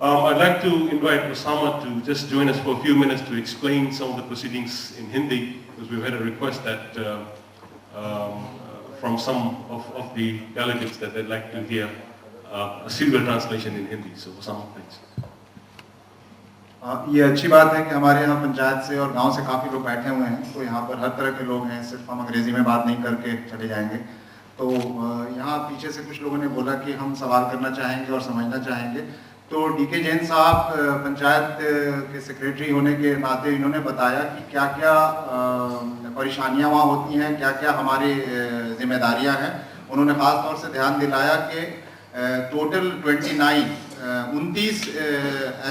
I'd like to invite Osama to just join us for a few minutes to explain some of the proceedings in Hindi, because we've had a request that from some of the delegates that they'd like to hear a serial translation in Hindi. So Osama, please. ये अच्छी बात है कि हमारे यहाँ पंचायत से और गांव से काफ़ी लोग बैठे हुए हैं, तो यहाँ पर हर तरह के लोग हैं, सिर्फ हम अंग्रेज़ी में बात नहीं करके चले जाएंगे। तो यहाँ पीछे से कुछ लोगों ने बोला कि हम सवाल करना चाहेंगे और समझना चाहेंगे। तो डीके जैन साहब पंचायत के सेक्रेटरी होने के नाते इन्होंने बताया कि क्या क्या परेशानियाँ वहाँ होती हैं, क्या क्या हमारी जिम्मेदारियाँ हैं। उन्होंने ख़ास तौर से ध्यान दिलाया कि टोटल 29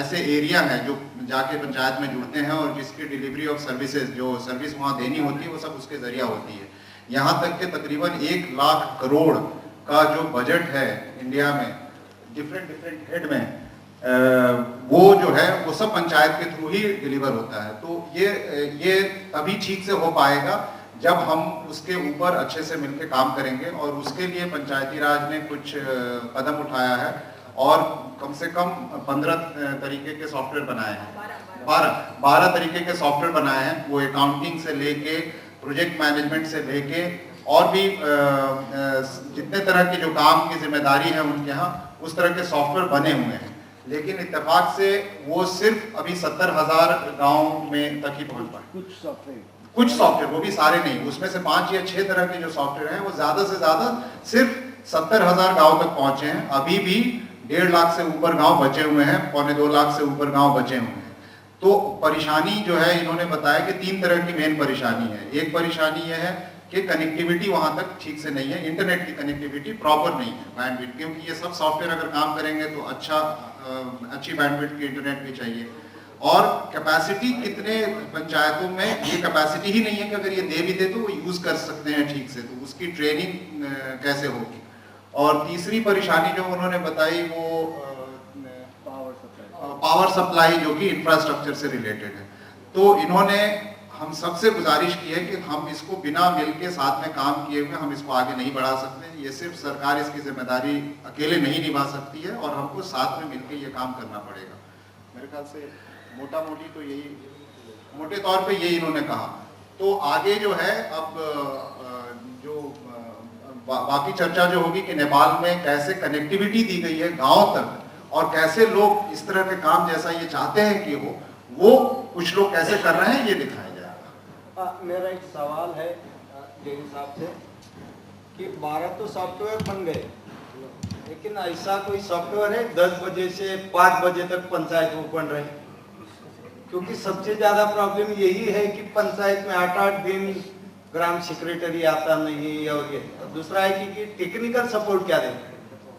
ऐसे एरिया हैं जो जाके पंचायत में जुड़ते हैं और जिसकी डिलीवरी ऑफ सर्विसेज, जो सर्विस वहाँ देनी होती है, वो सब उसके ज़रिया होती है। यहाँ तक कि तकरीबन 1 लाख करोड़ का जो बजट है इंडिया में डिफरेंट हेड में, वो जो है वो सब पंचायत के थ्रू ही डिलीवर होता है। तो ये तभी ठीक से हो पाएगा जब हम उसके ऊपर अच्छे से मिलकर काम करेंगे, और उसके लिए पंचायती राज ने कुछ कदम उठाया है और कम से कम 15 तरीके के सॉफ्टवेयर बनाए हैं, 12 तरीके के सॉफ्टवेयर बनाए हैं। वो अकाउंटिंग से लेके प्रोजेक्ट मैनेजमेंट से लेके और भी जितने तरह की जो काम की जिम्मेदारी है उनके यहाँ, उस तरह के सॉफ्टवेयर बने हुए हैं। लेकिन इत्तेफाक से वो सिर्फ अभी 70,000 गाँव में तक ही पहुँच पाए। कुछ सॉफ्टवेयर, वो भी सारे नहीं, उसमें से 5 या 6 तरह के जो सॉफ्टवेयर हैं वो ज़्यादा से ज़्यादा सिर्फ 70,000 गाँव तक पहुँचे हैं। अभी भी 1.5 लाख से ऊपर गांव बचे हुए हैं, 1.25 लाख से ऊपर गांव बचे हुए हैं। तो परेशानी जो है, इन्होंने बताया कि 3 तरह की मेन परेशानी है। एक परेशानी यह है कि कनेक्टिविटी वहां तक ठीक से नहीं है, इंटरनेट की कनेक्टिविटी प्रॉपर नहीं है, बैंडविड्थ, क्योंकि ये सब सॉफ्टवेयर अगर काम करेंगे तो अच्छी बैंडविड्थ की इंटरनेट भी चाहिए। और कैपेसिटी कितने पंचायतों में ये कैपेसिटी ही नहीं है कि अगर ये दे भी दे तो वो यूज़ कर सकते हैं ठीक से, तो उसकी ट्रेनिंग कैसे होगी। और तीसरी परेशानी जो उन्होंने बताई वो पावर सप्लाई, जो कि इंफ्रास्ट्रक्चर से रिलेटेड है। तो इन्होंने हम सबसे गुजारिश की है कि हम इसको बिना मिलके साथ में काम किए हुए हम इसको आगे नहीं बढ़ा सकते। ये सिर्फ सरकार इसकी जिम्मेदारी अकेले नहीं निभा सकती है और हमको साथ में मिलके ये काम करना पड़ेगा। मेरे ख्याल से मोटे तौर पे यही इन्होंने कहा। तो आगे जो है अब जो बाकी चर्चा जो होगी कि नेपाल में कैसे कनेक्टिविटी दी गई है गांव तक और कैसे लोग इस तरह के काम जैसा ये चाहते हैं कि हो, वो कुछ लोग कैसे कर रहे हैं ये दिखाया जाएगा। मेरा एक सवाल है जैन साहब से कि 12 तो सॉफ्टवेयर बन गए, लेकिन ऐसा कोई सॉफ्टवेयर है 10 बजे से 5 बजे तक पंचायत ओपन रहे? क्योंकि सबसे ज़्यादा प्रॉब्लम यही है कि पंचायत में 8-8 दिन ग्राम सेक्रेटरी आता नहीं। और ये दूसरा है कि टेक्निकल सपोर्ट क्या दें,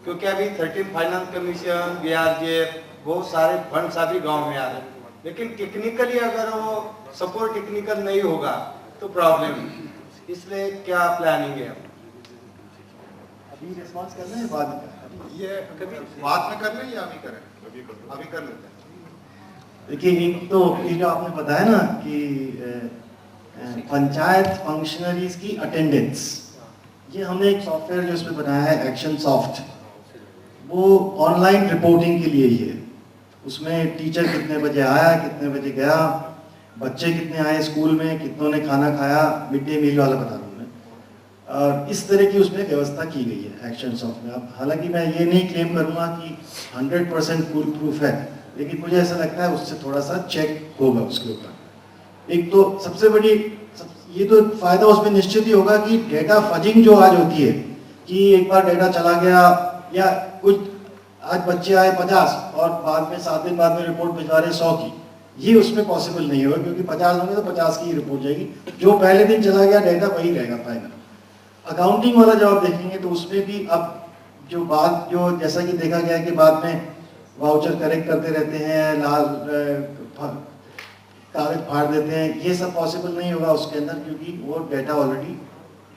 क्योंकि अभी 13 फाइनेंस कमीशन, BRJF, बहुत सारे फंड्स अभी गांव में आ रहे हैं, लेकिन टेक्निकली अगर वो सपोर्ट टेक्निकल नहीं होगा तो प्रॉब्लम है। इसलिए क्या प्लानिंग है? अभी रिस्पॉन्स कर लें, बाद में ये कभी बाद में कर लें या अभी करें? अभी कर लेते हैं। देखिए, एक तो ये जो आपने बताया ना कि पंचायत फंक्शनरीज की अटेंडेंस, ये हमने एक सॉफ्टवेयर जो इसमें बनाया है एक्शन सॉफ्ट, वो ऑनलाइन रिपोर्टिंग के लिए ही है। उसमें टीचर कितने बजे आया, कितने बजे गया, बच्चे कितने आए स्कूल में, कितनों ने खाना खाया, मिड डे मील वाला बता दूँ मैं। और इस तरह की उसमें व्यवस्था की गई है एक्शन सॉफ्ट में। अब हालांकि मैं ये नहीं क्लेम करूँगा कि 100% फुल प्रूफ है, लेकिन मुझे ऐसा लगता है उससे थोड़ा सा चेक होगा उसके ऊपर। एक तो सबसे बड़ी ये तो फायदा उसमें निश्चित ही होगा कि डेटा फजिंग जो आज होती है कि एक बार डेटा चला गया, या कुछ आज बच्चे आए 50 और बाद में 7 दिन बाद में रिपोर्ट भिजवा रहे 100 की, ये उसमें पॉसिबल नहीं होगा, क्योंकि 50 होंगे तो 50 की रिपोर्ट जाएगी। जो पहले दिन चला गया डेटा वही रहेगा फाइनल। अकाउंटिंग वाला जब आप देखेंगे तो उसमें भी अब जो जैसा कि देखा गया कि बाद में वाउचर करेक्ट करते रहते हैं, लाल कागज फाड़ देते हैं, ये सब पॉसिबल नहीं होगा उसके अंदर, क्योंकि वो डेटा ऑलरेडी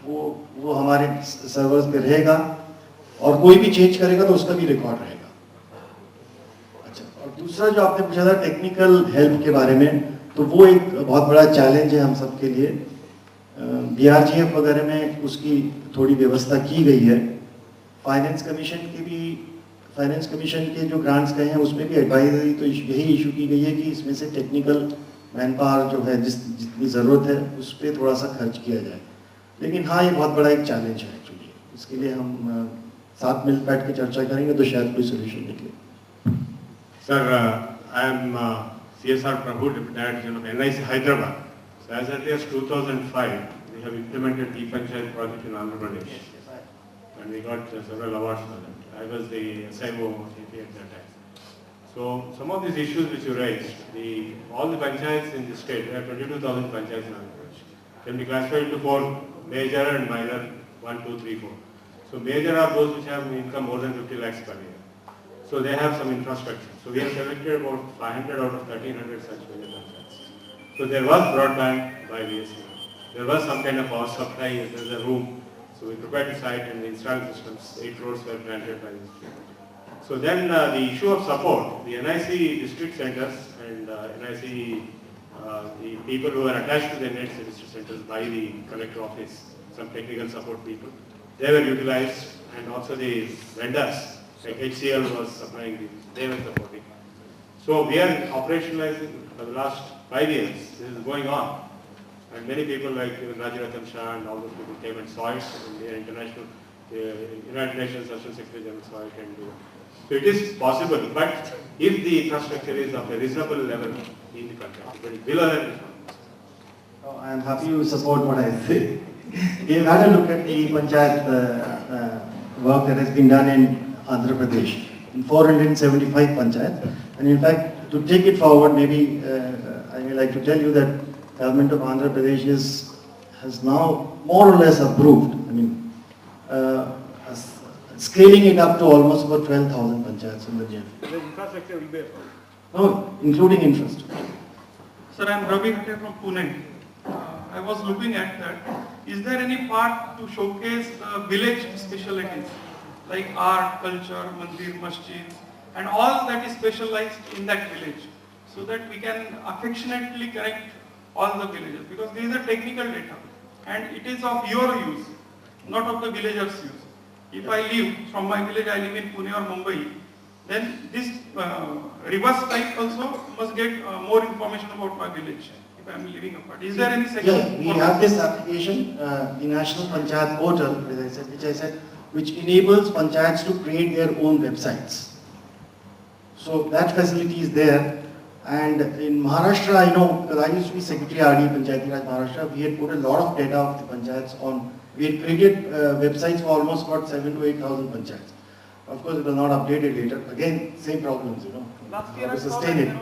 वो हमारे सर्वर्स पे रहेगा और कोई भी चेंज करेगा तो उसका भी रिकॉर्ड रहेगा। अच्छा, और दूसरा जो आपने पूछा था टेक्निकल हेल्प के बारे में, तो वो एक बहुत बड़ा चैलेंज है हम सब के लिए। BRGF वगैरह में उसकी थोड़ी व्यवस्था की गई है। फाइनेंस कमीशन की भी फाइनेंस कमीशन के जो ग्रांट्स गए हैं उसमें भी एडवाइजरी तो यही इशू की गई है कि इसमें से टेक्निकल मैन पावर जो है जितनी ज़रूरत है उस पर थोड़ा सा खर्च किया जाए। लेकिन हाँ, ये बहुत बड़ा एक चैलेंज है एक्चुअली, इसके लिए हम साथ मिल बैठ के चर्चा करेंगे तो शायद कोई सोल्यूशन निकले। Sir, I am CSR Prabhu, Deputy Director of NIC Hyderabad. So as early as 2005, we have implemented e-Panchayat project in Andhra Pradesh. And we got several awards for that. I was the SIO CP at that time. So some of these issues which you raised, all the panchayats in the state, there are 22,000 panchayats in Andhra Pradesh, can be classified into 4, major and minor, 1, 2, 3, 4. So major are those which have income more than 50 lakhs per year. So they have some infrastructure. So we have selected about 500 out of 1,300 such major panchayats. So there was broadband by BSNL. There was some kind of power supply, there was a room. So we prepared the site and installed systems. 8 crores were granted by the state. So then the issue of support, the NIC district centers and NIC, the people who are attached to the NIC district centers by the collector office, some technical support people, they were utilized, and also the vendors, like HCL was supplying these, they were supporting. So we are operationalizing for the last 5 years, this is going on. And many people like Rajarathan Shah and all those people came and saw it, and the international, United Nations Assistant Secretary General saw it and do it. So it is possible, but if the infrastructure is of a reasonable level in the country, but it's below that. I am happy you support what I say. We have had a look at the panchayat work that has been done in Andhra Pradesh, in 475 panchayats. And in fact, to take it forward, maybe I may like to tell you that government of Andhra Pradesh has now more or less approved, scaling it up to almost about 12,000 panchayats in the GF. The infrastructure will be a problem. No, including infrastructure. Sir, I am Ravi Khatte from Pune. I was looking at that. Is there any part to showcase village specialities like art, culture, mandir, masjid, and all that is specialized in that village, so that we can affectionately connect all the villagers? Because this is a technical data and it is of your use, not of the villagers' use. If I live from my village, I live in Pune or Mumbai, then this reverse type also must get more information about my village if I am living apart. Is there any section? Yeah, we have this application, the National Panchayat Portal, which enables panchayats to create their own websites. So that facility is there. And in Maharashtra, I know, because I used to be Secretary RD Panchayati Raj Maharashtra, we had put a lot of data of the panchayats on. We had created websites for almost about 7,000 to 8,000 panchayats. Of course, it was not updated later. Again, same problems, Last year how I to saw sustain that, it.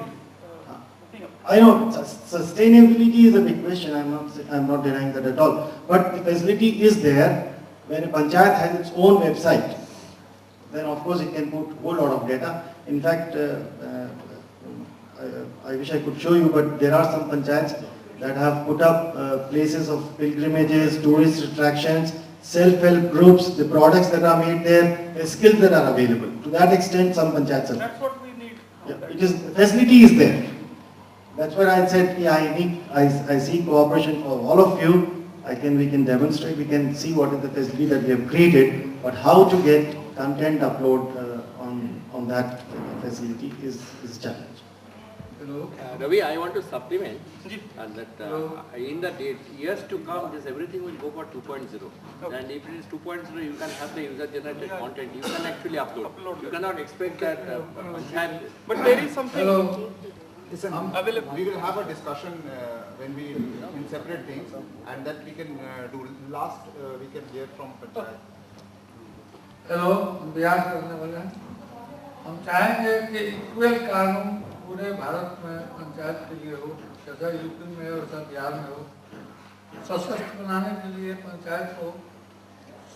I know, sustainability is a big question. I'm not denying that at all. But the facility is there. When a panchayat has its own website, then of course it can put a whole lot of data. In fact, I wish I could show you, but there are some panchayats that have put up places of pilgrimages, tourist attractions, self-help groups, the products that are made there, the skills that are available. To that extent, some panchayats are. That's what we need. Yeah, the facility is there. That's why I said, yeah, I see cooperation for all of you. We can demonstrate, we can see what is the facility that we have created, but how to get content upload on that facility is a challenge. Hello. Ravi, I want to supplement that in the years to come, everything will go for 2.0. Okay. And if it is 2.0, you can have the user-generated content. You can actually upload. You cannot expect that. But there is something. Hello. Listen, we will have a discussion when we in separate things, and that we can do. Last we can hear from Panchayat. Hello, हम बिहार से रहने वाले हैं। हम चाहेंगे कि equal कानून पूरे भारत में पंचायत के लिए हो, जैसा यूपी में हो, वैसा बिहार में हो। सशक्त बनाने के लिए पंचायत को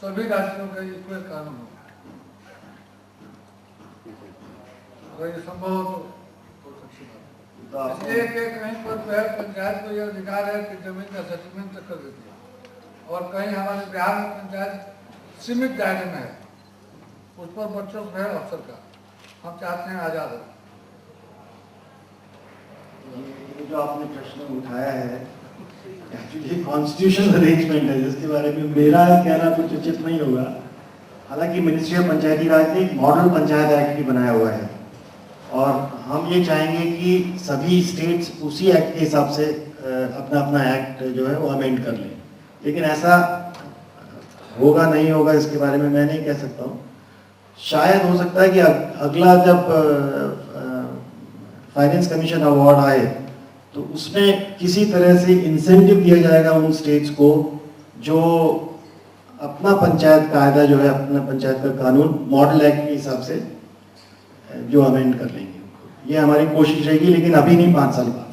सभी राज्यों का इक्वल कानून हो। अगर ये संभव हो तो अच्छी बात। इसलिए कि कहीं पर पंचायत को यह अधिकार है कि जमीन का सेटलमेंट तक कर देती है, और कहीं हमारे बिहार में पंचायत सीमित दायरे में है, उस पर बच्चों से है अफसर का। हम चाहते हैं आज़ाद हो। ये जो आपने प्रश्न उठाया है, एक्चुअली कॉन्स्टिट्यूशनल अरेंजमेंट है, जिसके बारे में मेरा कहना कुछ उचित नहीं होगा। हालांकि मिनिस्ट्री ऑफ पंचायती राज ने एक मॉडल पंचायत एक्ट भी बनाया हुआ है और हम ये चाहेंगे कि सभी स्टेट्स उसी एक्ट के हिसाब से अपना अपना एक्ट जो है वो अमेंड कर लें। लेकिन ऐसा होगा नहीं होगा इसके बारे में मैं नहीं कह सकता हूँ। शायद हो सकता है कि अगला जब फाइनेंस कमीशन अवार्ड आए तो उसमें किसी तरह से इंसेंटिव दिया जाएगा उन स्टेट्स को जो अपना पंचायत कायदा जो है, अपना पंचायत का कानून मॉडल एक्ट के हिसाब से जो अमेंड कर लेंगे। ये हमारी कोशिश रहेगी, लेकिन अभी नहीं, 5 साल बाद।